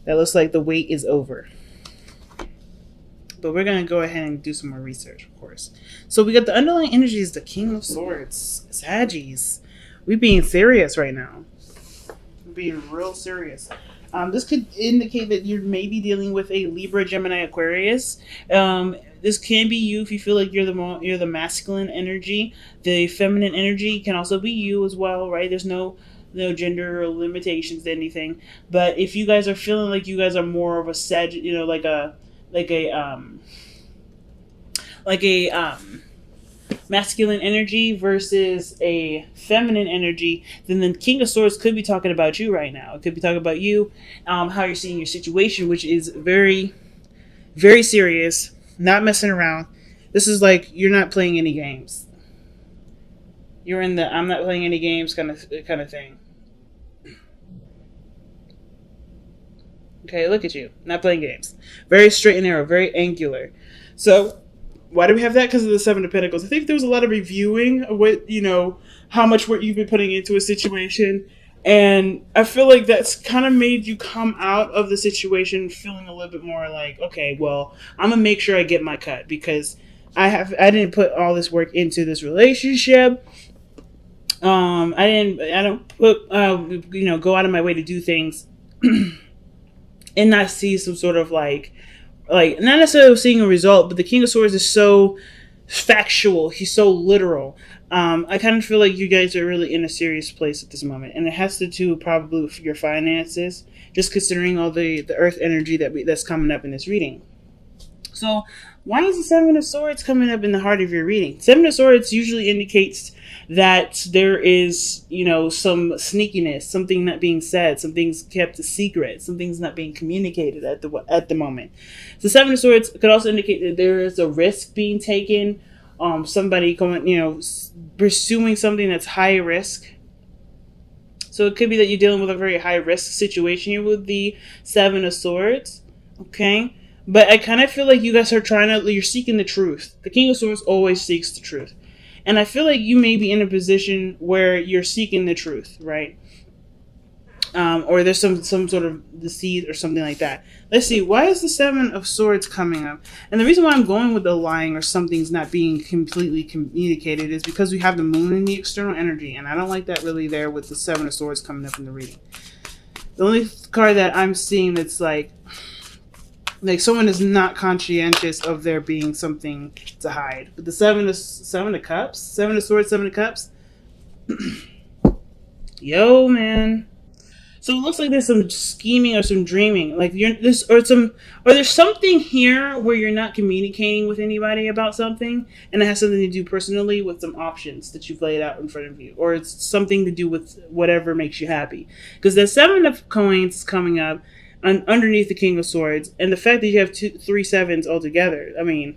That looks like the wait is over. But we're going to go ahead and do some more research, of course. So we got the underlying energies, the King of Swords, Saggies. We're being serious right now. We're being real serious. This could indicate that you're maybe dealing with a Libra, Gemini, Aquarius. This can be you if you feel like you're the masculine energy. The feminine energy can also be you as well, right? There's no gender or limitations to anything. But if you guys are feeling like you guys are more of a Sag, like a masculine energy versus a feminine energy, then the King of Swords could be talking about you right now. It could be talking about you, how you're seeing your situation, which is very, very serious, not messing around. This is like you're not playing any games. You're in the I'm not playing any games kind of thing. Okay, look at you, not playing games. Very straight and narrow, very angular. So why do we have that? Because of the Seven of Pentacles. I think there was a lot of reviewing of what, how much work you've been putting into a situation. And I feel like that's kind of made you come out of the situation feeling a little bit more like, okay, well, I'm going to make sure I get my cut because I didn't put all this work into this relationship. I don't put, go out of my way to do things and not see some sort of like not necessarily seeing a result, but the King of Swords is so factual. He's so literal. I kind of feel like you guys are really in a serious place at this moment, and it has to do probably with your finances, just considering all the earth energy that's coming up in this reading. So why is the Seven of Swords coming up in the heart of your reading? Seven of Swords usually indicates that there is, some sneakiness, something not being said, something's kept a secret, something's not being communicated at the moment. The Seven of Swords could also indicate that there is a risk being taken, somebody going, pursuing something that's high risk. So it could be that you're dealing with a very high risk situation here with the Seven of Swords. Okay. But I kind of feel like you guys are you're seeking the truth. The King of Swords always seeks the truth. And I feel like you may be in a position where you're seeking the truth, right? Or there's some sort of deceit or something like that. Let's see. Why is the Seven of Swords coming up? And the reason why I'm going with the lying or something's not being completely communicated is because we have the Moon in the external energy. And I don't like that really there with the Seven of Swords coming up in the reading. The only card that I'm seeing that's like someone is not conscientious of there being something to hide. But the Seven of Cups, Seven of Swords, Seven of Cups. Yo, man. So it looks like there's some scheming or some dreaming, like there's something here where you're not communicating with anybody about something, and it has something to do personally with some options that you've laid out in front of you, or it's something to do with whatever makes you happy. Because the Seven of Coins is coming up underneath the King of Swords, and the fact that you have 3 sevens altogether, I mean,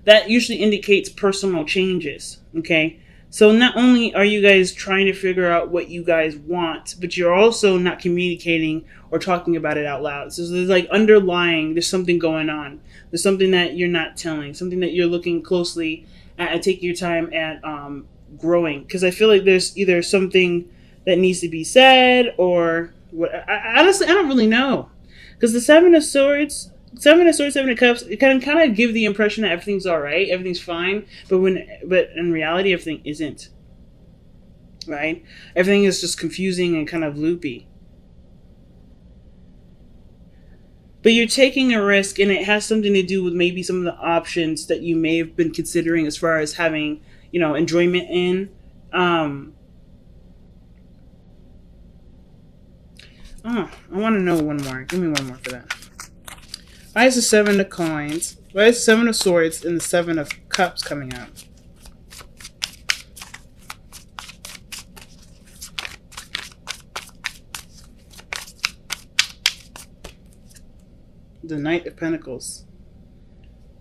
that usually indicates personal changes, okay? So not only are you guys trying to figure out what you guys want, but you're also not communicating or talking about it out loud. So there's like there's something going on. There's something that you're not telling, something that you're looking closely at and taking your time at growing. Because I feel like there's either something that needs to be said or honestly, I don't really know. Because the Seven of Swords, Seven of Cups, it can kind of give the impression that everything's all right, everything's fine, but in reality, everything isn't. Right? Everything is just confusing and kind of loopy. But you're taking a risk, and it has something to do with maybe some of the options that you may have been considering as far as having, enjoyment in. I want to know one more. Give me one more for that. Why is the Seven of Coins? Why is the Seven of Swords and the Seven of Cups coming out? The Knight of Pentacles.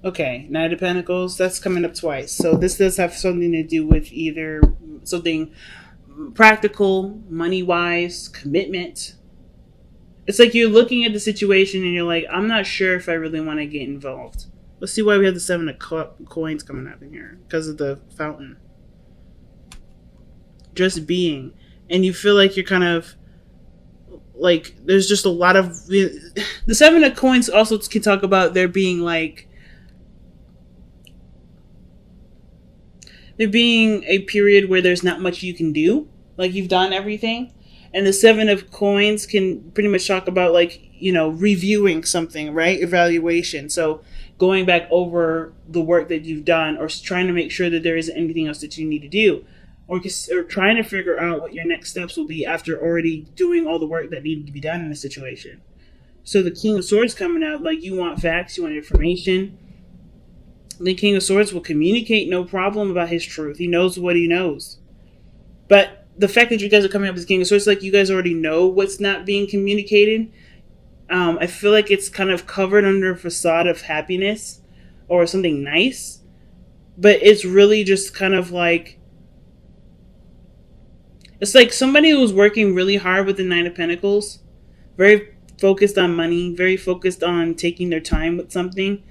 Okay, Knight of Pentacles, that's coming up twice. So this does have something to do with either something practical, money-wise, commitment. It's like you're looking at the situation and you're like, I'm not sure if I really want to get involved. Let's see why we have the Seven of Coins coming up in here. Because of the fountain. Just being. And you feel like you're kind of like there's just a lot of the Seven of Coins also can talk about there being like there being a period where there's not much you can do, like you've done everything. And the Seven of Coins can pretty much talk about like, you know, reviewing something, right? Evaluation. So going back over the work that you've done, or trying to make sure that there isn't anything else that you need to do, or trying to figure out what your next steps will be after already doing all the work that needed to be done in a situation. So the King of Swords coming out, like you want facts, you want information. The King of Swords will communicate no problem about his truth. He knows what he knows. But the fact that you guys are coming up with King of Swords, like you guys already know what's not being communicated. I feel like it's kind of covered under a facade of happiness or something nice. But it's really just kind of like, it's like somebody who's working really hard with the Nine of Pentacles, very focused on money, very focused on taking their time with something.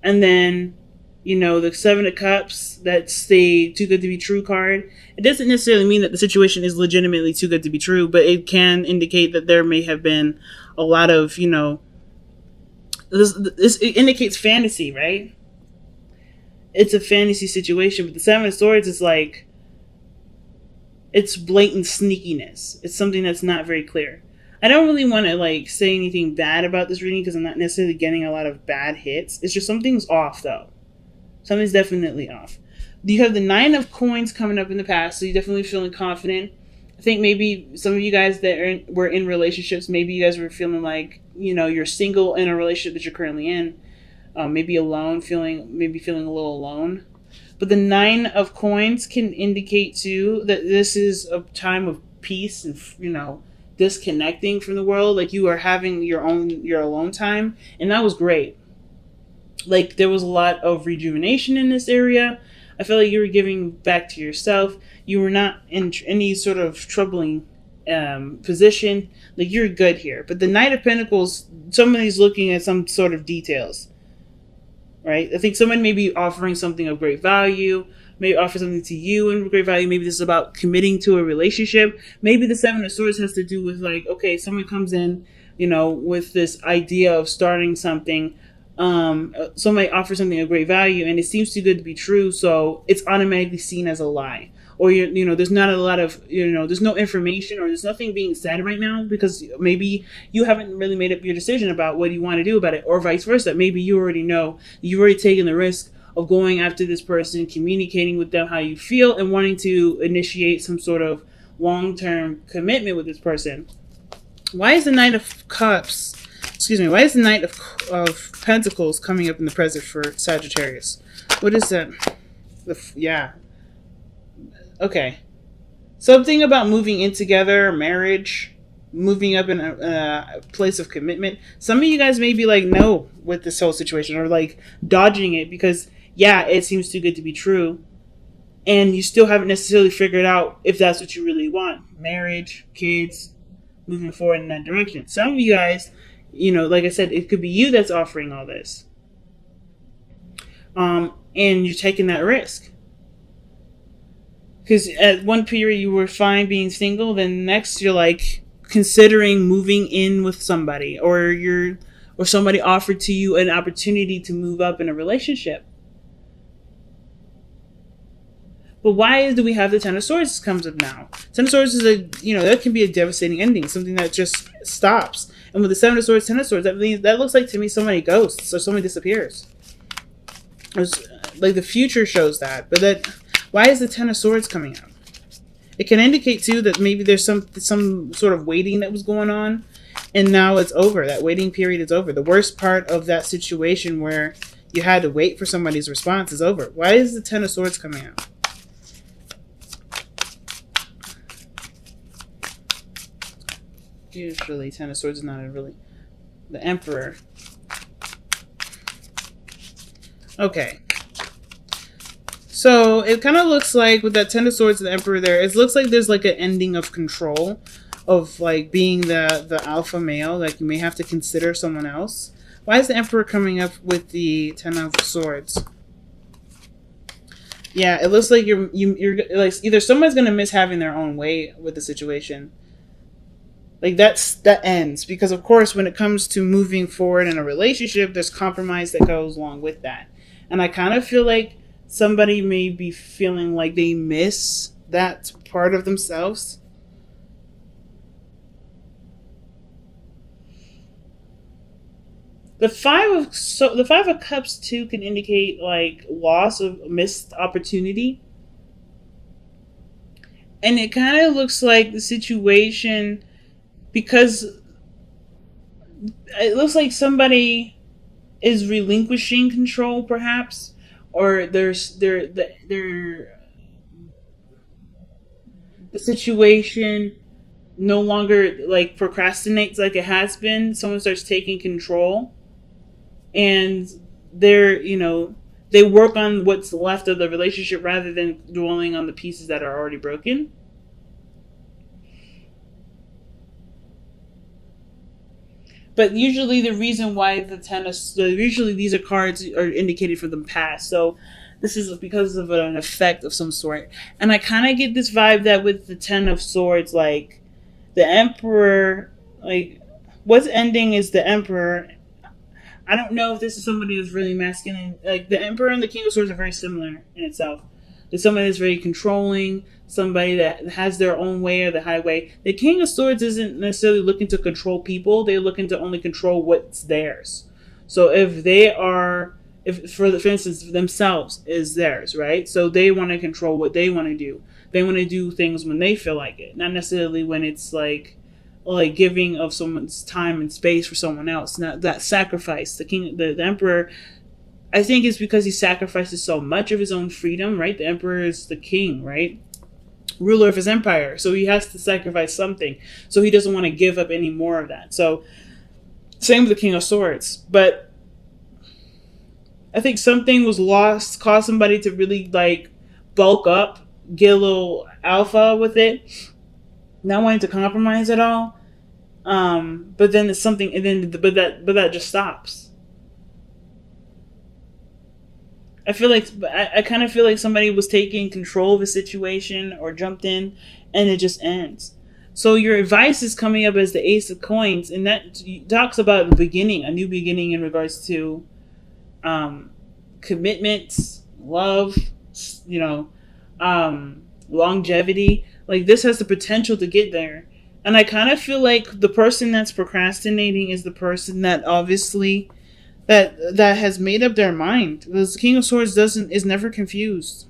And then, you know, the Seven of Cups, that's the too good to be true card. It doesn't necessarily mean that the situation is legitimately too good to be true, but it can indicate that there may have been a lot of, you know, this it indicates fantasy, right? It's a fantasy situation, but the Seven of Swords is like, it's blatant sneakiness. It's something that's not very clear. I don't really want to like say anything bad about this reading because I'm not necessarily getting a lot of bad hits. It's just something's off though. Something's definitely off. You have the Nine of Coins coming up in the past, so you're definitely feeling confident. I think maybe some of you guys that were in relationships, maybe you guys were feeling like, you know, you're single in a relationship that you're currently in. Maybe alone, feeling a little alone. But the Nine of Coins can indicate too that this is a time of peace and, you know, disconnecting from the world. Like you are having your alone time, and that was great. Like there was a lot of rejuvenation in this area. I feel like you were giving back to yourself. You were not in any sort of troubling position. Like you're good here. But the Knight of Pentacles, somebody's looking at some sort of details. Right? I think someone may be offering something of great value, may offer something to you in great value. Maybe this is about committing to a relationship. Maybe the Seven of Swords has to do with like, okay, someone comes in, you know, with this idea of starting something. Somebody offers something of great value and it seems too good to be true, so it's automatically seen as a lie. Or you know, there's not a lot of, you know, there's no information or there's nothing being said right now because maybe you haven't really made up your decision about what you want to do about it, or vice versa. Maybe you already know, you've already taken the risk of going after this person, communicating with them how you feel, and wanting to initiate some sort of long-term commitment with this person. Why is the Knight of Cups, why is the Knight of Pentacles coming up in the present for Sagittarius? What is that? Yeah. Okay. Something about moving in together, marriage, moving up in a place of commitment. Some of you guys may be like, no, with this whole situation, or like dodging it because, yeah, it seems too good to be true. And you still haven't necessarily figured out if that's what you really want. Marriage, kids, moving forward in that direction. Some of you guys, you know, like I said, it could be you that's offering all this. And you're taking that risk. Because at one period you were fine being single, then next you're like considering moving in with somebody, or somebody offered to you an opportunity to move up in a relationship. But why do we have the Ten of Swords comes up now? Ten of Swords is that can be a devastating ending, something that just stops. And with the Seven of Swords, Ten of Swords, that looks like to me somebody ghosts or somebody disappears. It's like the future shows that, but why is the Ten of Swords coming out? It can indicate too that maybe there's some sort of waiting that was going on, and now it's over. That waiting period is over. The worst part of that situation where you had to wait for somebody's response is over. Why is the Ten of Swords coming out? Usually Ten of Swords is not the Emperor. Okay. So it kind of looks like with that Ten of Swords and the Emperor there, it looks like there's like an ending of control, of like being the alpha male. Like you may have to consider someone else. Why is the Emperor coming up with the Ten of Swords? Yeah, it looks like you're like either someone's gonna miss having their own way with the situation. Like that ends, because of course when it comes to moving forward in a relationship, there's compromise that goes along with that. And I kind of feel like somebody may be feeling like they miss that part of themselves. The five of cups too can indicate like loss of missed opportunity, and it kind of looks like the situation, because it looks like somebody is relinquishing control, perhaps, or the situation no longer like procrastinates like it has been. Someone starts taking control, and they're they work on what's left of the relationship rather than dwelling on the pieces that are already broken. But usually the reason why usually these are cards are indicated for the past. So this is because of an effect of some sort. And I kind of get this vibe that with the Ten of Swords, like the Emperor, like what's ending is the Emperor. I don't know if this is somebody who's really masculine. Like the Emperor and the King of Swords are very similar in itself. There's somebody that's very controlling, somebody that has their own way or the highway. The King of Swords isn't necessarily looking to control people. They're looking to only control what's theirs. So if they are, if for instance, themselves is theirs, right? So they want to control what they want to do. They want to do things when they feel like it, not necessarily when it's like giving of someone's time and space for someone else. Not that sacrifice. The Emperor, I think it's because he sacrifices so much of his own freedom, right? The Emperor is the king, right? Ruler of his empire. So he has to sacrifice something. So he doesn't want to give up any more of that. So same with the King of Swords. But I think something was lost, caused somebody to really like bulk up, get a little alpha with it, not wanting to compromise at all. But then it's something, and then but that just stops. I kind of feel like somebody was taking control of a situation or jumped in, and it just ends. So your advice is coming up as the Ace of Coins, and that talks about the beginning, a new beginning in regards to commitments, love, you know, longevity. Like this has the potential to get there. And I kind of feel like the person that's procrastinating is the person that obviously that has made up their mind. The King of Swords is never confused.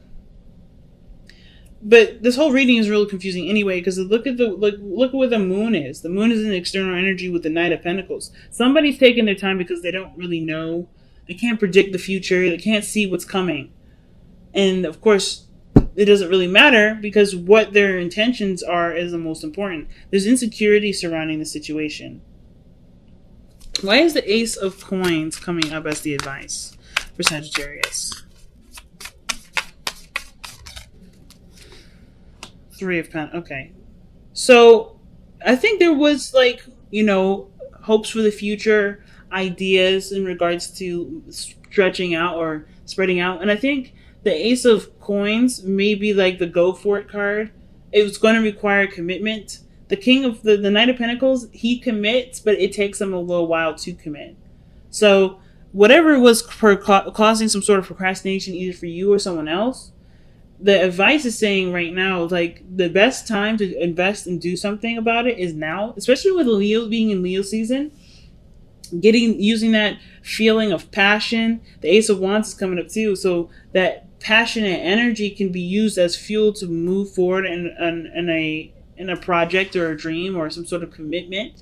But this whole reading is really confusing anyway, because look at where the moon is. The moon is an external energy with the Knight of Pentacles. Somebody's taking their time because they don't really know. They can't predict the future. They can't see what's coming. And of course, it doesn't really matter because what their intentions are is the most important. There's insecurity surrounding the situation. Why is the Ace of Coins coming up as the advice for Sagittarius? Three of Pentacles. Okay. So, I think there was hopes for the future, ideas in regards to stretching out or spreading out. And I think the Ace of Coins may be like the go for it card. It was going to require commitment. The King of the Knight of Pentacles, he commits, but it takes him a little while to commit. So whatever was causing some sort of procrastination, either for you or someone else, the advice is saying right now, like the best time to invest and do something about it is now, especially with Leo being in Leo season. Using that feeling of passion. The Ace of Wands is coming up too, so that passion and energy can be used as fuel to move forward in a project or a dream or some sort of commitment.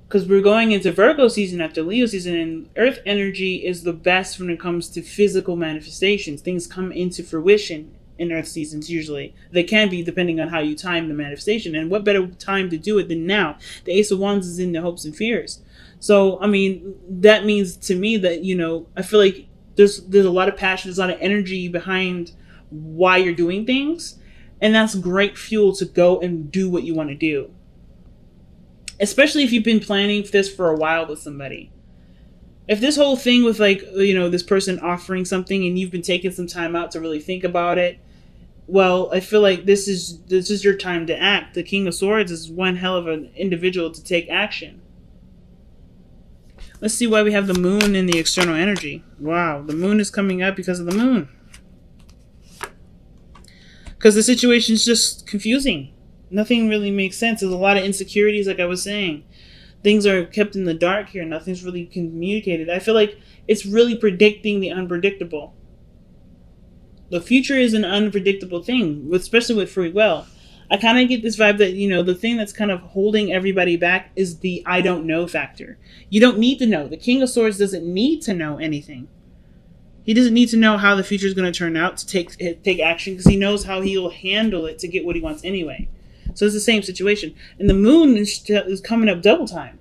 Because we're going into Virgo season after Leo season, and Earth energy is the best when it comes to physical manifestations. Things come into fruition in Earth seasons usually. They can be depending on how you time the manifestation. And what better time to do it than now? The Ace of Wands is in the hopes and fears. So, I mean, that means to me that, I feel like there's a lot of passion, there's a lot of energy behind why you're doing things. And that's great fuel to go and do what you want to do. Especially if you've been planning this for a while with somebody. If this whole thing with this person offering something and you've been taking some time out to really think about it, well, I feel like this is your time to act. The King of Swords is one hell of an individual to take action. Let's see why we have the moon in the external energy. Wow, the moon is coming up because of the moon. Because the situation is just confusing. Nothing really makes sense. There's a lot of insecurities, like I was saying. Things are kept in the dark here. Nothing's really communicated. I feel like it's really predicting the unpredictable. The future is an unpredictable thing, especially with free will. I kind of get this vibe that, the thing that's kind of holding everybody back is the I don't know factor. You don't need to know. The King of Swords doesn't need to know anything. He doesn't need to know how the future is going to turn out to take action, because he knows how he'll handle it to get what he wants anyway. So it's the same situation. And the moon is coming up double time.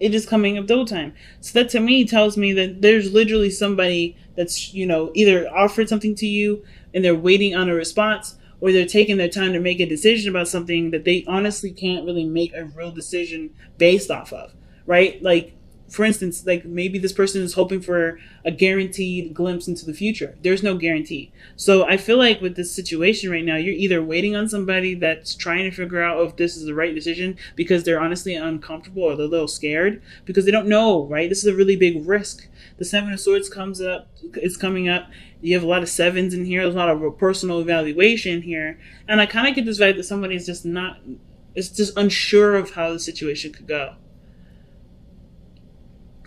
It is coming up double time. So that to me tells me that there's literally somebody that's, either offered something to you and they're waiting on a response, or they're taking their time to make a decision about something that they honestly can't really make a real decision based off of, right? Like, for instance, like maybe this person is hoping for a guaranteed glimpse into the future. There's no guarantee. So I feel like with this situation right now, you're either waiting on somebody that's trying to figure out if this is the right decision because they're honestly uncomfortable or they're a little scared because they don't know, right? This is a really big risk. The Seven of Swords is coming up. You have a lot of sevens in here. There's a lot of personal evaluation here. And I kind of get this vibe that somebody's just unsure of how the situation could go.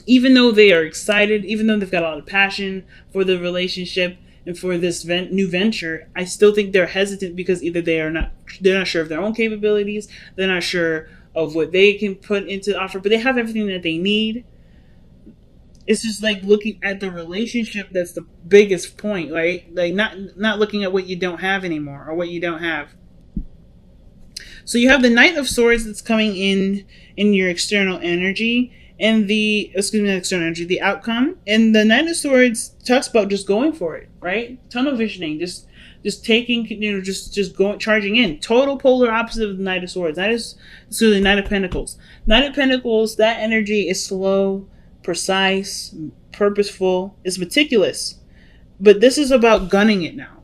Even though they are excited, even though they've got a lot of passion for the relationship and for this new venture, I still think they're hesitant because either they're not sure of their own capabilities, they're not sure of what they can put into the offer, but they have everything that they need. It's just like looking at the relationship that's the biggest point, right? Like not looking at what you don't have anymore or what you don't have. So you have the Knight of Swords that's coming in your external energy. And the external energy, the outcome, and the Knight of Swords talks about just going for it, right? Tunnel visioning, just taking, just going, charging in. Total polar opposite of the Knight of Swords. The Knight of Pentacles. Knight of Pentacles, that energy is slow, precise, purposeful, it's meticulous. But this is about gunning it now.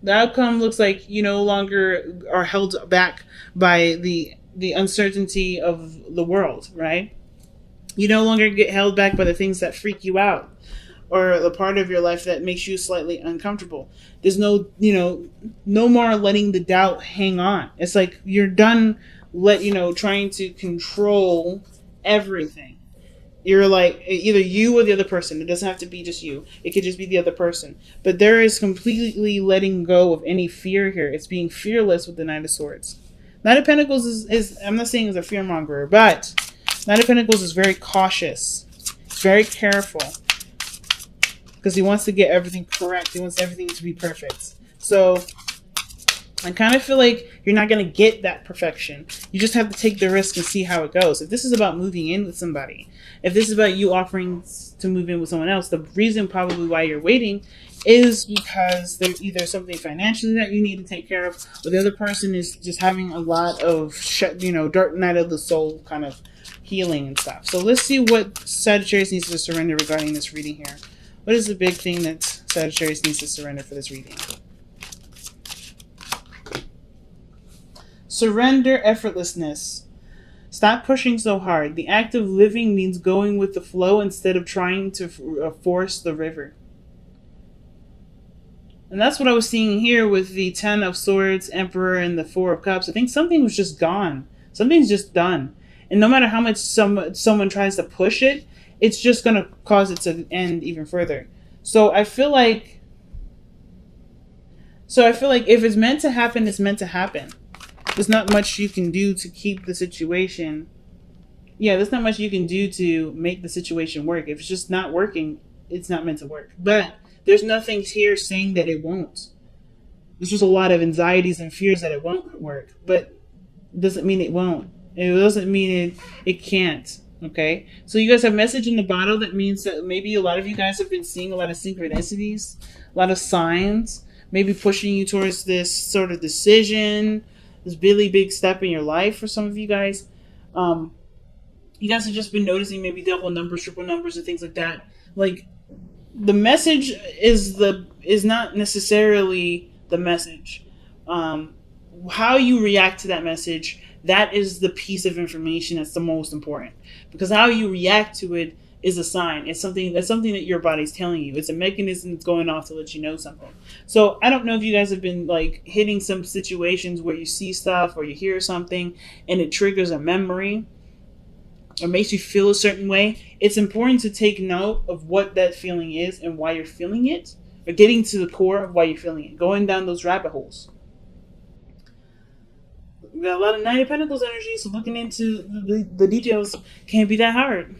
The outcome looks like you no longer are held back by the uncertainty of the world, right? You no longer get held back by the things that freak you out or the part of your life that makes you slightly uncomfortable. There's no more letting the doubt hang on. It's like you're done trying to control everything. You're like either you or the other person. It doesn't have to be just you. It could just be the other person. But there is completely letting go of any fear here. It's being fearless with the Knight of Swords. Knight of Pentacles is I'm not saying is a fearmonger, but Knight of Pentacles is very cautious. He's very careful. Because he wants to get everything correct. He wants everything to be perfect. So, I kind of feel like you're not going to get that perfection. You just have to take the risk and see how it goes. If this is about moving in with somebody, if this is about you offering to move in with someone else, the reason probably why you're waiting is because there's either something financially that you need to take care of, or the other person is just having a lot of, dark night of the soul kind of healing and stuff. So let's see what Sagittarius needs to surrender regarding this reading here. What is the big thing that Sagittarius needs to surrender for this reading? Surrender effortlessness. Stop pushing so hard. The act of living means going with the flow instead of trying to force the river. And that's what I was seeing here with the Ten of Swords, Emperor, and the Four of Cups. I think something was just gone. Something's just done. And no matter how much someone tries to push it, it's just going to cause it to end even further. So I feel like if it's meant to happen, it's meant to happen. There's not much you can do to keep the situation. Yeah, there's not much you can do to make the situation work. If it's just not working, it's not meant to work. But there's nothing here saying that it won't. There's just a lot of anxieties and fears that it won't work. But it doesn't mean it won't. It doesn't mean it can't. Okay? So you guys have message in the bottle. That means that maybe a lot of you guys have been seeing a lot of synchronicities, a lot of signs, maybe pushing you towards this sort of decision, this really big step in your life for some of you guys. You guys have just been noticing maybe double numbers, triple numbers, and things like that. Like, the message is not necessarily the message. Um, how you react to that message, that is the piece of information that's the most important, because how you react to it is a sign. It's something that your body's telling you. It's a mechanism that's going off to let you know something. So I don't know if you guys have been like hitting some situations where you see stuff or you hear something and it triggers a memory or makes you feel a certain way. It's important to take note of what that feeling is and why you're feeling it, or getting to the core of why you're feeling it, going down those rabbit holes. We got a lot of Knight of Pentacles energy, so looking into the details can't be that hard.